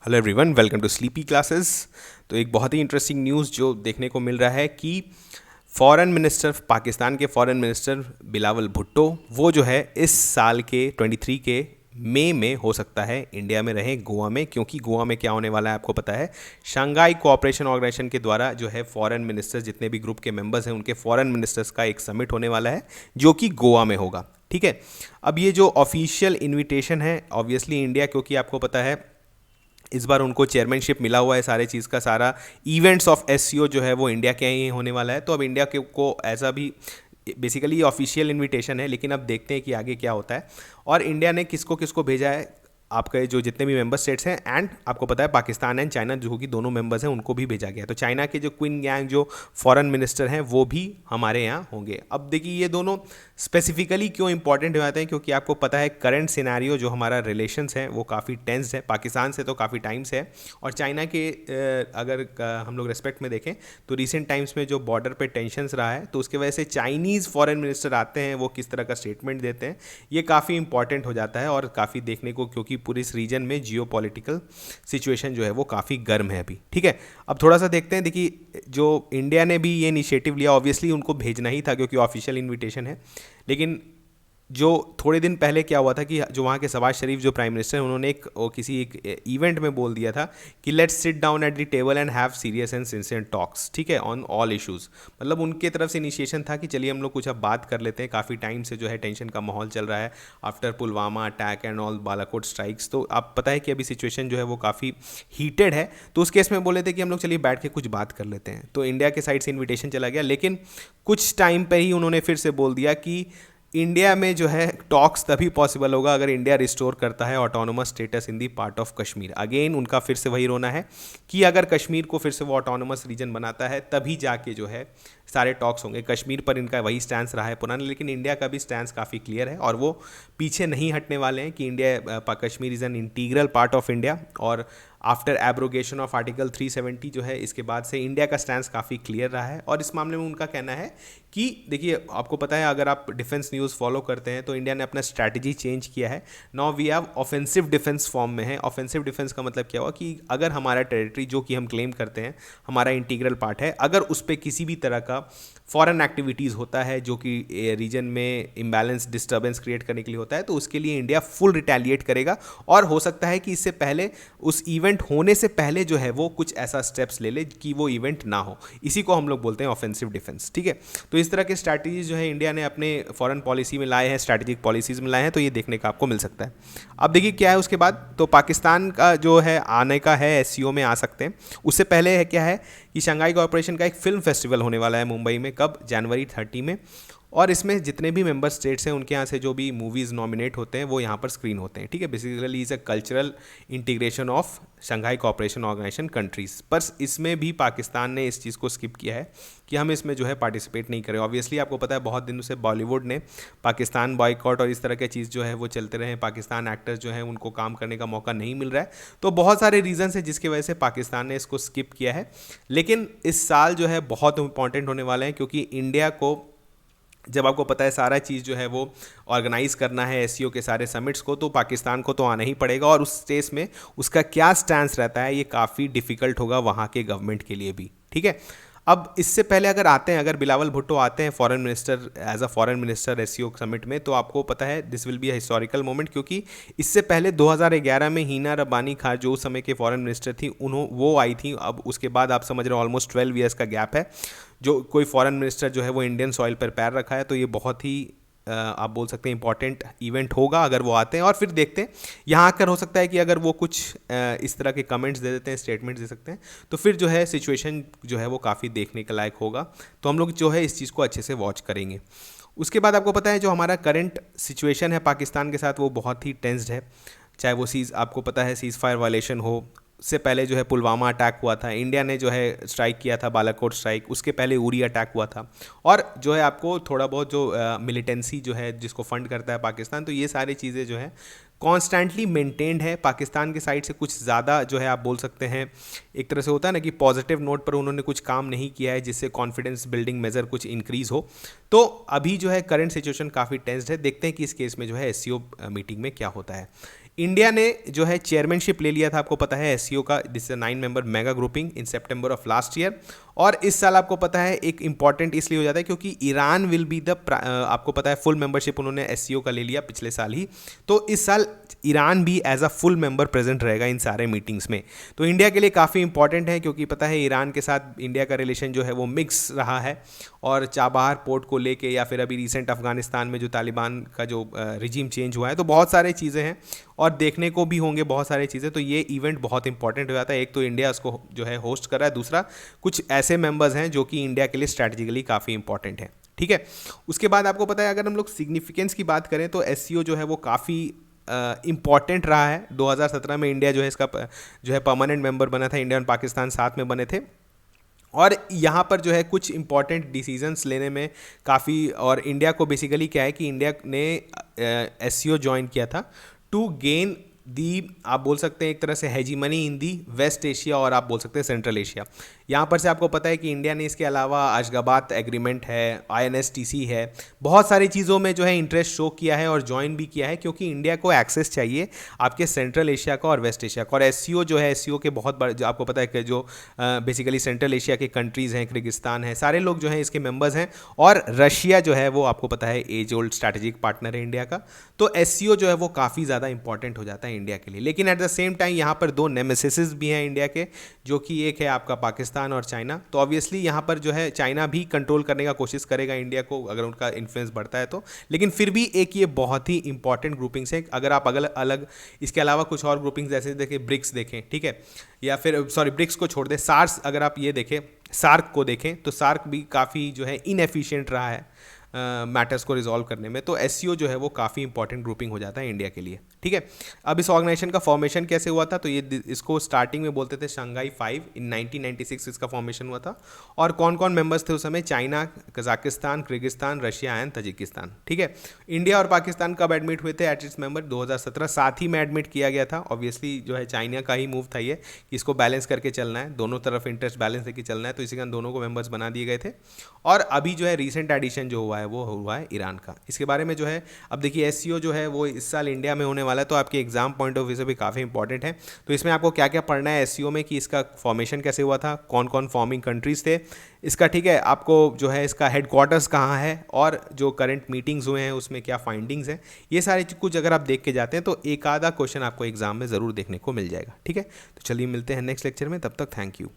Hello everyone, welcome to sleepy classes. तो एक बहुत ही इंटरेस्टिंग न्यूज़ जो देखने को मिल रहा है कि फॉरेन मिनिस्टर, पाकिस्तान के फॉरेन मिनिस्टर बिलावल भुट्टो, वो जो है इस साल के 23 के मई में हो सकता है इंडिया में रहे, गोवा में। क्योंकि गोवा में क्या होने वाला है आपको पता है, शंघाई कोऑपरेशन ऑर्गेनाइजेशन के द्वारा जो है फॉरेन मिनिस्टर्स, जितने भी ग्रुप के मेंबर्स हैं उनके फॉरेन मिनिस्टर्स का एक समिट होने वाला है जो कि गोवा में होगा। ठीक है, अब ये जो ऑफिशियल इन्विटेशन है, ऑब्वियसली इंडिया, क्योंकि आपको पता है इस बार उनको चेयरमैनशिप मिला हुआ है, सारे चीज़ का सारा इवेंट्स ऑफ एससीओ जो है वो इंडिया के ही होने वाला है। तो अब इंडिया के को ऐसा भी बेसिकली ऑफिशियल इनविटेशन है, लेकिन अब देखते हैं कि आगे क्या होता है। और इंडिया ने किसको किसको भेजा है, आपके जो जितने भी मेंबर स्टेट्स हैं, एंड आपको पता है पाकिस्तान एंड चाइना जो कि दोनों मेंबर्स हैं उनको भी भेजा गया। तो चाइना के जो क्वीन गैंग जो फॉरेन मिनिस्टर हैं वो भी हमारे यहाँ होंगे। अब देखिए ये दोनों स्पेसिफिकली क्यों इंपॉर्टेंट हो जाते हैं, क्योंकि आपको पता है करंट सिनेरियो जो हमारा रिलेशंस है वो काफ़ी टेंस्ड है पाकिस्तान से, तो काफ़ी टाइम से है। और चाइना के अगर हम लोग रेस्पेक्ट में देखें तो रिसेंट टाइम्स में जो बॉर्डर पे टेंशन्स रहा है, तो उसके वजह से चाइनीज़ फॉरेन मिनिस्टर आते हैं, वो किस तरह का स्टेटमेंट देते हैं, ये काफ़ी इंपॉर्टेंट हो जाता है और काफ़ी देखने को, क्योंकि पूरे इस रीजन में जियोपॉलिटिकल सिचुएशन जो है वो काफ़ी गर्म है अभी। ठीक है, अब थोड़ा सा देखते हैं। देखिए जो इंडिया ने भी ये इनिशिएटिव लिया, ऑब्वियसली उनको भेजना ही था क्योंकि ऑफिशियल इनविटेशन है, लेकिन जो थोड़े दिन पहले क्या हुआ था कि जो वहाँ के शहबाज शरीफ जो प्राइम मिनिस्टर हैं, उन्होंने किसी एक इवेंट में बोल दिया था कि let's sit down at the table and have serious and sincere talks, ठीक है, ऑन ऑल इश्यूज़। मतलब उनके तरफ से इनिशिएशन था कि चलिए हम लोग कुछ अब बात कर लेते हैं, काफ़ी टाइम से जो है टेंशन का माहौल चल रहा है after Pulwama attack and all Balakot strikes. तो आप पता है कि अभी सिचुएशन जो है वो काफ़ी हीटेड है, तो उस केस में बोले थे कि हम लोग चलिए बैठ के कुछ बात कर लेते हैं। तो इंडिया के साइड से इन्विटेशन चला गया, लेकिन कुछ टाइम पर ही उन्होंने फिर से बोल दिया कि इंडिया में जो है टॉक्स तभी पॉसिबल होगा अगर इंडिया रिस्टोर करता है autonomous status in the part of Kashmir. Again उनका फिर से वही रोना है कि अगर कश्मीर को फिर से वो ऑटोनोमस रीजन बनाता है तभी जाके जो है सारे टॉक्स होंगे। कश्मीर पर इनका वही स्टैंस रहा है पुराना, लेकिन इंडिया का भी स्टैंस काफ़ी क्लियर है और वो पीछे नहीं हटने वाले हैं कि India, Kashmir is an integral part of India. और आफ्टर एब्रोगेशन ऑफ आर्टिकल 370 जो है, इसके बाद से इंडिया का स्टैंस काफ़ी क्लियर रहा है। और इस मामले में उनका कहना है कि देखिए आपको पता है, अगर आप डिफेंस न्यूज़ फॉलो करते हैं तो इंडिया ने अपना स्ट्रैटेजी चेंज किया है। Now we have offensive defence form में है। ऑफेंसिव डिफेंस का मतलब क्या हुआ कि अगर हमारा टेरिटरी जो कि हम क्लेम करते हैं हमारा इंटीग्रल पार्ट है, अगर उस पर किसी भी तरह का फॉरेन एक्टिविटीज़ होता है जो कि रीजन में इम्बैलेंस डिस्टर्बेंस क्रिएट करने के लिए होता है, तो उसके लिए इंडिया फुल रिटेलिएट करेगा। और हो सकता है कि इससे पहले, उस इवेंट होने से पहले जो है वो कुछ ऐसा स्टेप्स ले ले कि वो इवेंट ना हो। इसी को हम लोग बोलते हैं ऑफेंसिव डिफेंस। ठीक है, तो इस तरह के स्ट्रैटेजीज जो है इंडिया ने अपने फॉरेन पॉलिसी में लाए हैं, स्ट्रैटेजिक पॉलिसीज़ में लाए हैं, तो ये देखने का आपको मिल सकता है। अब देखिए क्या है उसके बाद, तो पाकिस्तान का जो है आने का है, एससीओ में आ सकते हैं। उससे पहले है क्या है कि शंघाई कोऑपरेशन का एक फिल्म फेस्टिवल होने वाला है मुंबई में, कब, जनवरी 30 में। और इसमें जितने भी मेंबर स्टेट्स हैं उनके यहाँ से जो भी मूवीज़ नॉमिनेट होते हैं वो यहाँ पर स्क्रीन होते हैं। ठीक है, basically is a cultural integration of Shanghai cooperation organisation countries. पर इसमें भी पाकिस्तान ने इस चीज़ को स्किप किया है कि हम इसमें जो है पार्टिसिपेट नहीं करें। ऑब्वियसली आपको पता है बहुत दिनों से बॉलीवुड ने पाकिस्तान बॉयकॉट और इस तरह के चीज़ जो है वो चलते रहे, पाकिस्तान एक्टर्स जो हैं उनको काम करने का मौका नहीं मिल रहा है। तो बहुत सारे रीजंस हैं जिसकी वजह से पाकिस्तान ने इसको स्किप किया है। लेकिन इस साल जो है बहुत इंपॉर्टेंट होने वाला है, क्योंकि इंडिया को, जब आपको पता है सारा चीज़ जो है वो ऑर्गेनाइज करना है एससीओ के सारे समिट्स को, तो पाकिस्तान को तो आना ही पड़ेगा। और उस स्टेज में उसका क्या स्टैंस रहता है ये काफ़ी डिफ़िकल्ट होगा वहाँ के गवर्नमेंट के लिए भी। ठीक है, अब इससे पहले अगर आते हैं, अगर बिलावल भुट्टो आते हैं foreign minister, as a foreign minister SCO summit में, तो आपको पता है this will be a historical moment. क्योंकि इससे पहले 2011 में हिना रब्बानी खान जो उस समय के फॉरेन मिनिस्टर थी, वो आई थी। अब उसके बाद आप समझ रहे हो ऑलमोस्ट 12 ईयर्स का गैप है जो कोई फॉरेन मिनिस्टर जो है वो इंडियन सॉइल पर पैर रखा है। तो ये बहुत ही आप बोल सकते हैं इंपॉर्टेंट इवेंट होगा अगर वो आते हैं। और फिर देखते हैं यहाँ आकर, हो सकता है कि अगर वो कुछ इस तरह के कमेंट्स दे देते हैं, स्टेटमेंट्स दे सकते हैं, तो फिर जो है सिचुएशन जो है वो काफ़ी देखने के लायक होगा। तो हम लोग जो है इस चीज़ को अच्छे से वॉच करेंगे। उसके बाद आपको पता है जो हमारा करंट सिचुएशन है पाकिस्तान के साथ वो बहुत ही टेंस्ड है। चाहे वो आपको पता है सीज़ फायर वायलेशन हो, से पहले जो है पुलवामा अटैक हुआ था, इंडिया ने जो है स्ट्राइक किया था बालाकोट स्ट्राइक, उसके पहले उरी अटैक हुआ था। और जो है आपको थोड़ा बहुत जो मिलिटेंसी जो है जिसको फंड करता है पाकिस्तान, तो ये सारी चीज़ें जो है कॉन्स्टेंटली मेंटेन्ड है पाकिस्तान की साइड से। कुछ ज़्यादा जो है आप बोल सकते हैं एक तरह से होता है ना कि पॉजिटिव नोट पर उन्होंने कुछ काम नहीं किया है जिससे कॉन्फिडेंस बिल्डिंग मेजर कुछ इंक्रीज़ हो। तो अभी जो है करंट सिचुएशन काफ़ी टेंस्ड है। देखते हैं कि इस केस में जो है एससीओ मीटिंग में क्या होता है। इंडिया ने जो है चेयरमैनशिप ले लिया था, आपको पता है, एससीओ का। This is 9 member mega grouping in September of last year. और इस साल आपको पता है एक इंपॉर्टेंट इसलिए हो जाता है क्योंकि ईरान विल बी द, आपको पता है फुल मेंबरशिप उन्होंने एससीओ का ले लिया पिछले साल ही। तो इस साल ईरान भी as a full member present रहेगा इन सारे मीटिंग्स में। तो इंडिया के लिए काफ़ी इंपॉर्टेंट है क्योंकि पता है ईरान के साथ इंडिया का रिलेशन जो है वो मिक्स रहा है। और चाबहार पोर्ट को लेके, या फिर अभी रिसेंट अफगानिस्तान में जो तालिबान का जो रिजीम चेंज हुआ है, तो बहुत सारे चीज़ें हैं और देखने को भी होंगे बहुत सारी चीज़ें। तो ये इवेंट बहुत इंपॉर्टेंट हो जाता है। एक तो इंडिया उसको जो है होस्ट कर रहा है, दूसरा कुछ ऐसे मेंबर्स हैं जो कि इंडिया के लिए स्ट्रैटेजिकली काफ़ी इंपॉर्टेंट है। ठीक है, उसके बाद आपको पता है अगर हम लोग सिग्निफिकेंस की बात करें तो एससीओ जो है वो काफ़ी इम्पॉर्टेंट रहा है। 2017 में इंडिया जो है इसका जो है परमानेंट मेंबर बना था, इंडिया और पाकिस्तान साथ में बने थे। और यहाँ पर जो है कुछ इंपॉर्टेंट डिसीजंस लेने में काफ़ी, और इंडिया को बेसिकली क्या है कि इंडिया ने एससीओ ज्वाइन किया था टू गेन दी, आप बोल सकते हैं एक तरह से हेजीमनी इन दी वेस्ट एशिया, और आप बोल सकते हैं सेंट्रल एशिया। यहाँ पर से आपको पता है कि इंडिया ने इसके अलावा अशगाबाद एग्रीमेंट है, आईएनएसटीसी है, बहुत सारी चीज़ों में जो है इंटरेस्ट शो किया है और ज्वाइन भी किया है क्योंकि इंडिया को एक्सेस चाहिए आपके सेंट्रल एशिया का और वेस्ट एशिया का। और एससीओ जो है, एससीओ के बहुत बड़े, जो आपको पता है कि जो बेसिकली सेंट्रल एशिया के कंट्रीज़ हैं, किर्गिस्तान है, सारे लोग जो हैं इसके मेंबर्स हैं। और रशिया जो है वो आपको पता है एज ओल्ड स्ट्रैटेजिक पार्टनर है इंडिया का। तो एससीओ जो है वो काफ़ी ज़्यादा इंपॉर्टेंट हो जाता है इंडिया के लिए। लेकिन एट द सेम टाइम यहाँ पर दो नेमेसिस भी हैं इंडिया के, जो कि एक है आपका पाकिस्तान और चाइना। तो ऑब्वियसली यहाँ पर जो है चाइना भी कंट्रोल करने का कोशिश करेगा इंडिया को अगर उनका इन्फ्लुएंस बढ़ता है तो। लेकिन फिर भी एक ये बहुत ही इंपॉर्टेंट ग्रुपिंग्स है। अगर आप अलग अलग इसके अलावा कुछ और ग्रुपिंग्स जैसे देखें, ब्रिक्स देखें, ठीक है, या फिर सॉरी ब्रिक्स को छोड़ दें, सार्स अगर आप ये देखें, सार्क को देखें, तो सार्क भी काफ़ी जो है इनएफिशिएंट रहा है मैटर्स को रिजॉल्व करने में। तो एससीओ जो है वो काफ़ी इंपॉर्टेंट ग्रुपिंग हो जाता है इंडिया के लिए। ठीक है, अब इस ऑर्गेनाइजेशन का फॉर्मेशन कैसे हुआ था, तो ये इसको स्टार्टिंग में बोलते थे शंघाई 5, इन 1996 इसका फॉर्मेशन हुआ था। और कौन कौन मेंबर्स थे उस समय, China, Kazakhstan, Kyrgyzstan, Russia and Tajikistan. ठीक है, इंडिया और पाकिस्तान कब एडमिट हुए थे एट इट्स मेंबर, 2017 साथ ही में एडमिट किया गया था। ऑब्वियसली जो है चाइना का ही मूव था ये कि इसको बैलेंस करके चलना है, दोनों तरफ इंटरेस्ट बैलेंस लेके चलना है, तो इसी कारण दोनों को मेंबर्स बना दिए गए थे। और अभी जो है रिसेंट एडिशन जो हुआ है वो हुआ है ईरान का। इसके बारे में जो है अब देखिए एससीओ जो है वो इस साल इंडिया में होने वाला है, तो आपके एग्जाम पॉइंट ऑफ व्यू से भी काफ़ी इंपॉर्टेंट है। तो इसमें आपको क्या क्या पढ़ना है एससीओ में, कि इसका फॉर्मेशन कैसे हुआ था, कौन कौन फॉर्मिंग कंट्रीज थे इसका, ठीक है, आपको जो है इसका हेडक्वार्टर्स कहाँ है, और जो करंट मीटिंग्स हुए हैं उसमें क्या फाइंडिंग्स हैं, ये सारे कुछ अगर आप देख के जाते हैं तो एक आधा क्वेश्चन आपको एग्जाम में ज़रूर देखने को मिल जाएगा। ठीक है, तो चलिए मिलते हैं नेक्स्ट लेक्चर में, तब तक थैंक यू।